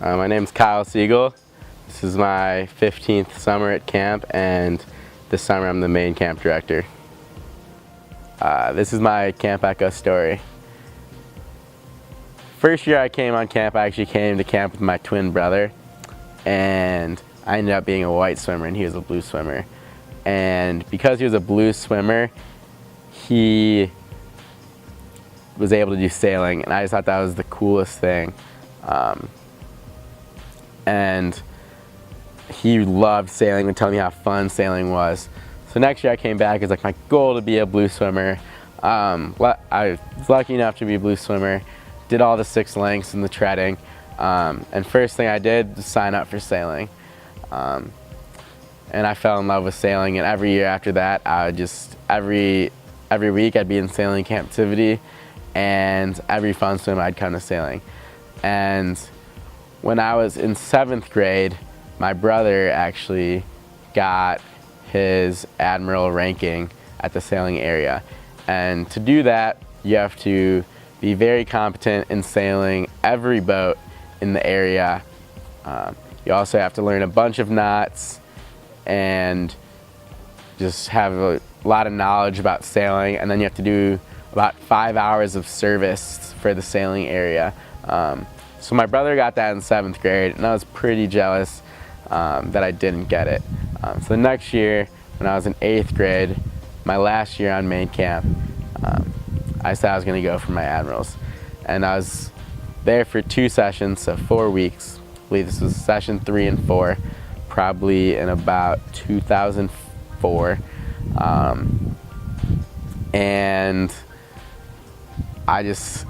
My name's Kyle Siegel. This is my 15th summer at camp, and this summer I'm the main camp director. This is my Camp Echo story. First year I came on camp, I actually came to camp with my twin brother, and I ended up being a white swimmer and he was a blue swimmer. And because he was a blue swimmer, he was able to do sailing, and I just thought that was the coolest thing. And he loved sailing and telling me how fun sailing was. So next year I came back, it's like my goal to be a blue swimmer. I was lucky enough to be a blue swimmer, did all the 6 lengths and the treading, and first thing I did was sign up for sailing. And I fell in love with sailing, and every year after that, I would just, every week I'd be in sailing captivity, and every fun swim I'd come to sailing. And when I was in 7th grade, my brother actually got his Admiral ranking at the sailing area. And to do that, you have to be very competent in sailing every boat in the area. You also have to learn a bunch of knots and just have a lot of knowledge about sailing, and then you have to do about 5 hours of service for the sailing area. So my brother got that in 7th grade, and I was pretty jealous that I didn't get it. So the next year, when I was in 8th grade, my last year on main camp, I said I was going to go for my Admirals. And I was there for 2 sessions, so 4 weeks. I believe this was session 3 and 4, probably in about 2004. And I just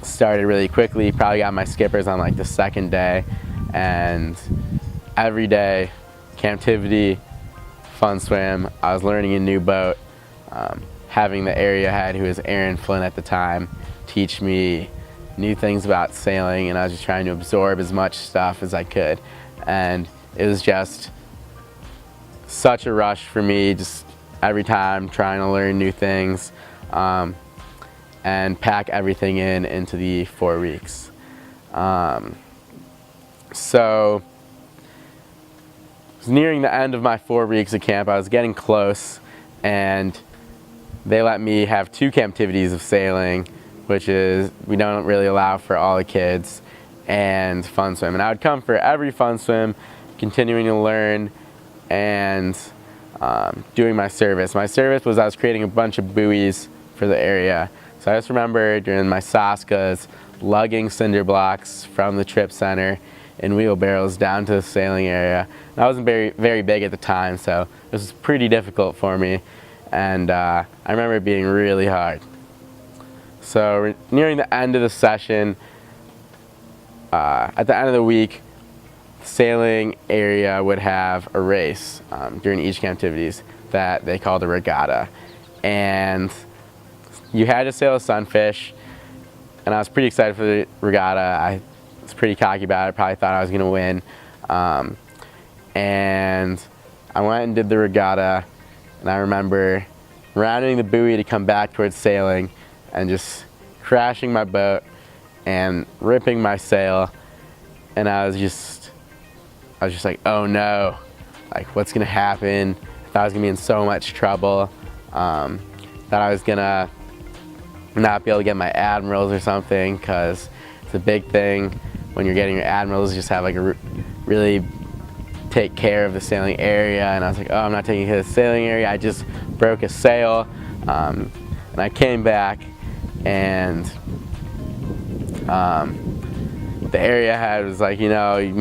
started really quickly, probably got my skippers on like the 2nd day, and every day, captivity, fun swim, I was learning a new boat, having the area head, who was Aaron Flynn at the time, teach me new things about sailing, and I was just trying to absorb as much stuff as I could. And it was just such a rush for me, just every time trying to learn new things, and pack everything into the 4 weeks. So it was nearing the end of my 4 weeks of camp. I was getting close, and they let me have 2 captivities of sailing, which is, we don't really allow for all the kids, and fun swim. And I would come for every fun swim, continuing to learn and doing my service. My service was I was creating a bunch of buoys for the area. So I just remember during my Saskas lugging cinder blocks from the trip center in wheelbarrows down to the sailing area. And I wasn't very big at the time, so it was pretty difficult for me. And I remember it being really hard. So nearing the end of the session, at the end of the week, the sailing area would have a race during each captivities that they called a regatta. And you had to sail a sunfish, and I was pretty excited for the regatta. I was pretty cocky about it, probably thought I was going to win. And I went and did the regatta, and I remember rounding the buoy to come back towards sailing and just crashing my boat and ripping my sail, and I was just like, oh no, like what's going to happen? I thought I was going to be in so much trouble, that I was going to not be able to get my Admirals or something, because it's a big thing when you're getting your Admirals, just have like a really take care of the sailing area. And I was like, oh, I'm not taking care of the sailing area, I just broke a sail. And I came back, and the area head was like, you know, you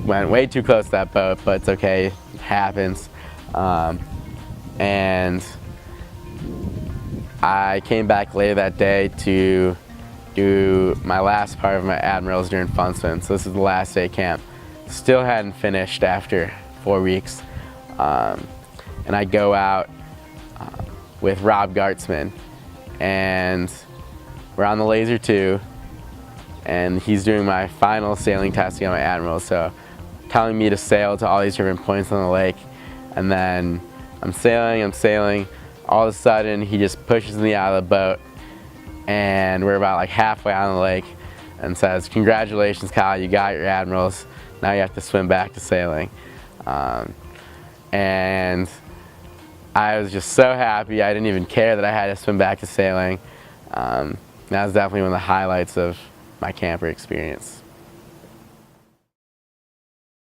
went way too close to that boat, but it's okay, it happens. And I came back later that day to do my last part of my Admirals during fun swim. So this is the last day of camp. Still hadn't finished after 4 weeks. And I go out with Rob Gartzman, and we're on the Laser 2, and he's doing my final sailing testing on my Admiral, so telling me to sail to all these different points on the lake. And then I'm sailing, all of a sudden he just pushes me out of the boat, and we're about like halfway out on the lake, and says, "Congratulations, Kyle, you got your Admirals. Now you have to swim back to sailing." And I was just so happy. I didn't even care that I had to swim back to sailing. That was definitely one of the highlights of my camper experience.